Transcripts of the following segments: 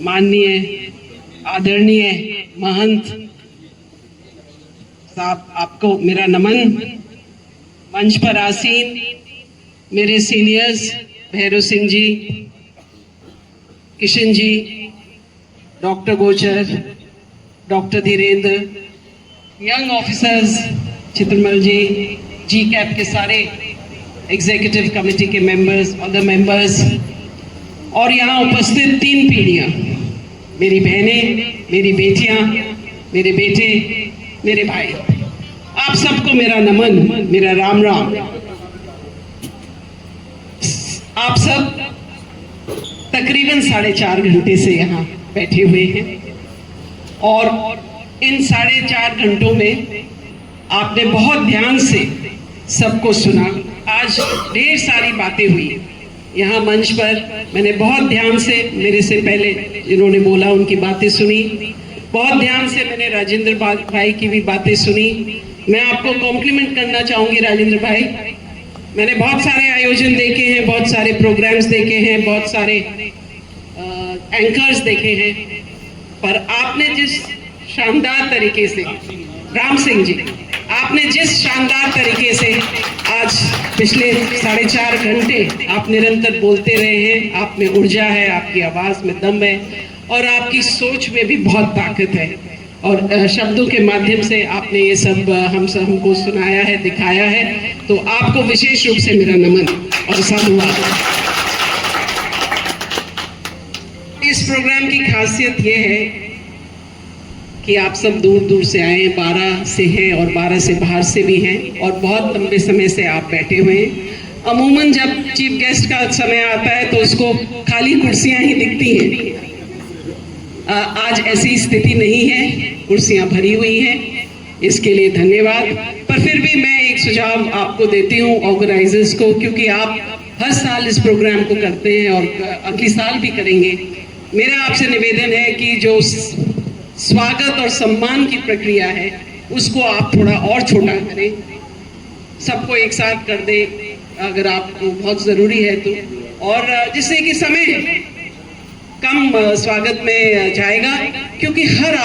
माननीय आदरणीय महंत साहब, आपको मेरा नमन। मंच पर आसीन मेरे सीनियर्स भैरव सिंह जी, किशन जी, डॉक्टर गोचर, doctor Dhirendra, young officers Chitramal जी, जी कैप के सारे एग्जीक्यूटिव कमेटी के मेंबर्स, अदर मेंबर्स और यहाँ उपस्थित 3 पीढ़ियाँ, मेरी बहनें, मेरी बेटियाँ, मेरे बेटे, मेरे भाई, आप सबको मेरा नमन, मेरा राम राम। आप सब तकरीबन 4.5 घंटे से यहाँ बैठे हुए हैं और इन 4.5 घंटों में आपने बहुत ध्यान से सबको सुना। आज ढेर सारी बातें हुई यहाँ मंच पर, मैंने बहुत ध्यान से, मेरे से पहले जिन्होंने बोला उनकी बातें सुनी, बहुत ध्यान से मैंने राजेंद्र भाई की भी बातें सुनी। मैं आपको कॉम्प्लीमेंट करना चाहूँगी राजेंद्र भाई, मैंने बहुत सारे आयोजन देखे हैं, बहुत सारे प्रोग्राम्स देखे हैं, बहुत सारे एंकर्स देखे हैं, पर आपने जिस शानदार तरीके से, राम सिंह जी, आपने जिस शानदार तरीके से आज पिछले 4.5 घंटे आप निरंतर बोलते रहे हैं, आप में ऊर्जा है, आपकी आवाज़ में दम है और आपकी सोच में भी बहुत ताकत है और शब्दों के माध्यम से आपने ये सब हमको सुनाया है, दिखाया है, तो आपको विशेष रूप से मेरा नमन और साधुवाद। इस प्रोग्राम की खासियत ये है कि आप सब दूर दूर से आए हैं, 12 से हैं और 12 से बाहर से भी हैं और बहुत लंबे समय से आप बैठे हुए हैं। अमूमन जब चीफ गेस्ट का समय आता है तो उसको खाली कुर्सियां ही दिखती हैं, आज ऐसी स्थिति नहीं है, कुर्सियां भरी हुई हैं, इसके लिए धन्यवाद। पर फिर भी मैं एक सुझाव आपको देती हूँ, ऑर्गेनाइजर्स को, क्योंकि आप हर साल इस प्रोग्राम को करते हैं और अगली साल भी करेंगे। मेरा आपसे निवेदन है कि जो स्वागत और सम्मान की प्रक्रिया है उसको आप थोड़ा और छोटा करें, सबको एक साथ कर दे अगर आपको बहुत ज़रूरी है तो, और जिससे कि समय कम स्वागत में जाएगा, क्योंकि हर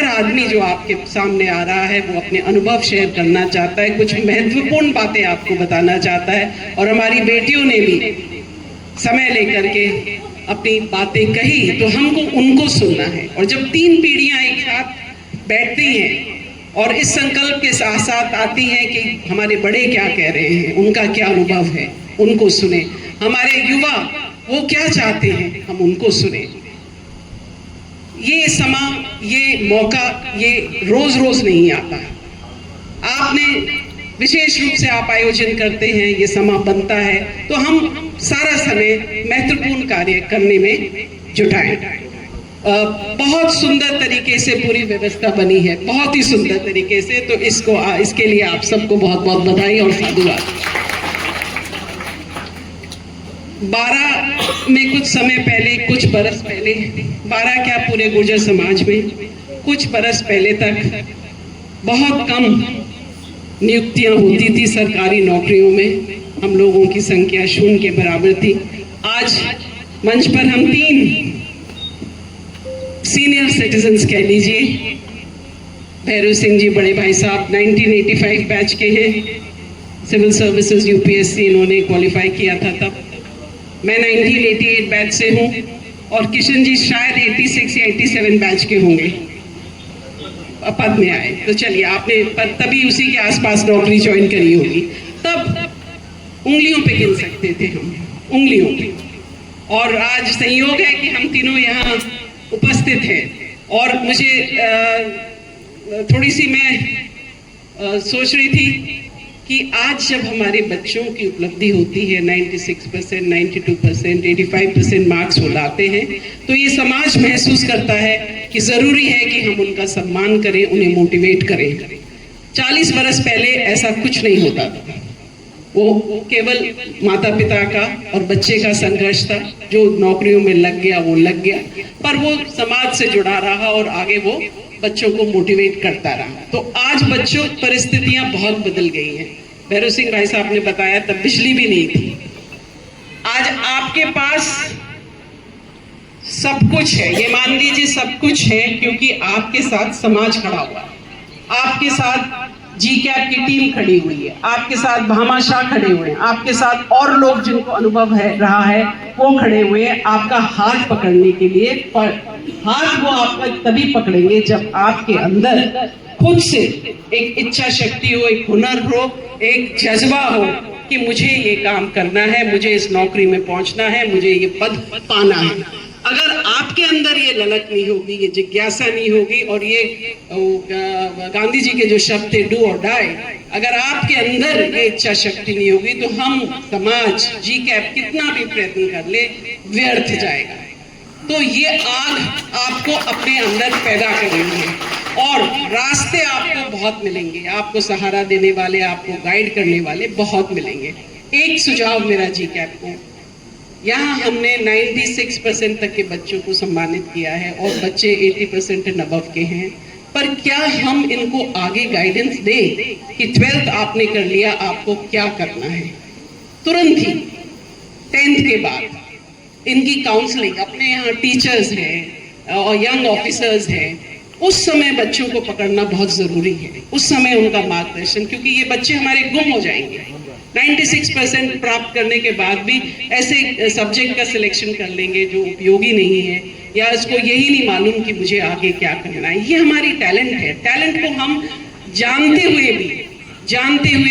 आदमी जो आपके सामने आ रहा है वो अपने अनुभव शेयर करना चाहता है, कुछ महत्वपूर्ण बातें आपको बताना चाहता है और हमारी बेटियों ने भी समय लेकर के अपनी बातें कही तो हमको उनको सुनना है। और जब 3 पीढ़ियां एक साथ बैठती हैं और इस संकल्प के साथ साथ आती हैं कि हमारे बड़े क्या कह रहे हैं, उनका क्या अनुभव है, उनको सुने, हमारे युवा वो क्या चाहते हैं, हम उनको सुने। ये समा, ये मौका, ये रोज रोज नहीं आता। आपने विशेष रूप से आप आयोजन करते हैं, ये समा बनता है तो हम सारा समय महत्वपूर्ण कार्य करने में जुटाएं। बहुत सुंदर तरीके से पूरी व्यवस्था बनी है, बहुत ही सुंदर तरीके से, तो इसके लिए आप सबको बहुत बहुत बधाई और साधुवाद। 12 में कुछ समय पहले, कुछ बरस पहले, 12 क्या पूरे गुर्जर समाज में कुछ बरस पहले तक बहुत कम नियुक्तियां होती थी सरकारी नौकरियों में, हम लोगों की संख्या 0 के बराबर थी। आज मंच पर हम 3 सीनियर सिटीजन्स कह लीजिए, भैरव सिंह जी बड़े भाई साहब 1985 बैच के हैं, सिविल सर्विसेज यूपीएससी इन्होंने क्वालिफाई किया था तब, मैं 1988 बैच से हूँ और किशन जी शायद 86 या 87 बैच के होंगे, पद में आए। तो चलिए आपने तभी उसी के आसपास नौकरी ज्वाइन करी होगी, तब उंगलियों पे गिन सकते थे हम, उंगलियों पे। और आज संयोग है कि हम तीनों यहाँ उपस्थित हैं और मुझे थोड़ी सी मैं सोच रही थी कि आज जब हमारे बच्चों की उपलब्धि होती है 96%, 92%, 85% मार्क्स वो लाते हैं, तो ये समाज महसूस करता है कि ज़रूरी है कि हम उनका सम्मान करें, उन्हें मोटिवेट करें। 40 बरस पहले ऐसा कुछ नहीं होता था, वो केवल माता पिता का और बच्चे का संघर्ष था, जो नौकरियों में लग गया वो लग गया, पर वो समाज से जुड़ा रहा और आगे वो बच्चों को मोटिवेट करता रहा। तो आज बच्चों परिस्थितियां बहुत बदल गई हैं। भैरव सिंह भाई साहब ने बताया तब बिजली भी नहीं थी, आज आपके पास सब कुछ है, ये मान लीजिए सब कुछ है, क्योंकि आपके साथ समाज खड़ा हुआ है, आपके साथ जी कैप की टीम खड़ी हुई है, आपके साथ भामाशाह खड़े हुए हैं, आपके साथ और लोग जिनको अनुभव है रहा है वो खड़े हुए हैं आपका हाथ पकड़ने के लिए। पर हाथ वो आपका तभी पकड़ेंगे जब आपके अंदर खुद से एक इच्छा शक्ति हो, एक हुनर हो, एक जज्बा हो कि मुझे ये काम करना है, मुझे इस नौकरी में पहुंचना है, मुझे ये पद पाना है। अगर आपके अंदर ये ललक नहीं होगी, ये जिज्ञासा नहीं होगी, और ये गांधी जी के जो शब्द थे डू और डाई, अगर आपके अंदर ये इच्छा शक्ति नहीं होगी तो हम समाज जी कैप कितना भी प्रयत्न कर ले व्यर्थ जाएगा। तो ये आग आपको अपने अंदर पैदा करनी है और रास्ते आपको बहुत मिलेंगे, आपको सहारा देने वाले, आपको गाइड करने वाले बहुत मिलेंगे। एक सुझाव मेरा जी कैप को, यहाँ हमने 96% तक के बच्चों को सम्मानित किया है और बच्चे 80% एंड अबव के हैं, पर क्या हम इनको आगे गाइडेंस दें कि 12th आपने कर लिया, आपको क्या करना है? तुरंत ही 10th के बाद इनकी काउंसलिंग, अपने यहाँ टीचर्स हैं और यंग ऑफिसर्स हैं, उस समय बच्चों को पकड़ना बहुत ज़रूरी है, उस समय उनका मार्गदर्शन, क्योंकि ये बच्चे हमारे गुम हो जाएंगे। 96% प्राप्त करने के बाद भी ऐसे सब्जेक्ट का सिलेक्शन कर लेंगे जो उपयोगी नहीं है, या इसको यही नहीं मालूम कि मुझे आगे क्या करना है। ये हमारी टैलेंट है, टैलेंट को हम जानते हुए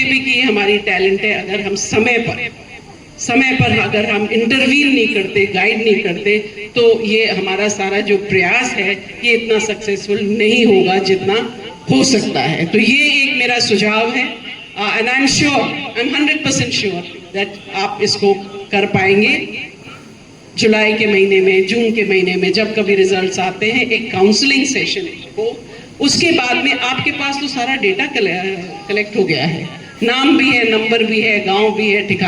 भी कि ये हमारी टैलेंट है, अगर हम समय पर अगर हम इंटरवीन नहीं करते, गाइड नहीं करते, तो ये हमारा सारा जो प्रयास है ये इतना सक्सेसफुल नहीं होगा जितना हो सकता है। तो ये एक मेरा सुझाव है, and I'm 100% sure that आप इसको कर पाएंगे। जुलाई के महीने में, जून के महीने में जब कभी रिजल्ट्स आते हैं, एक काउंसलिंग सेशन हो, उसके बाद में आपके पास तो सारा डेटा कलेक्ट हो गया है, नाम भी है, नंबर भी है, गांव भी है, ठिकाना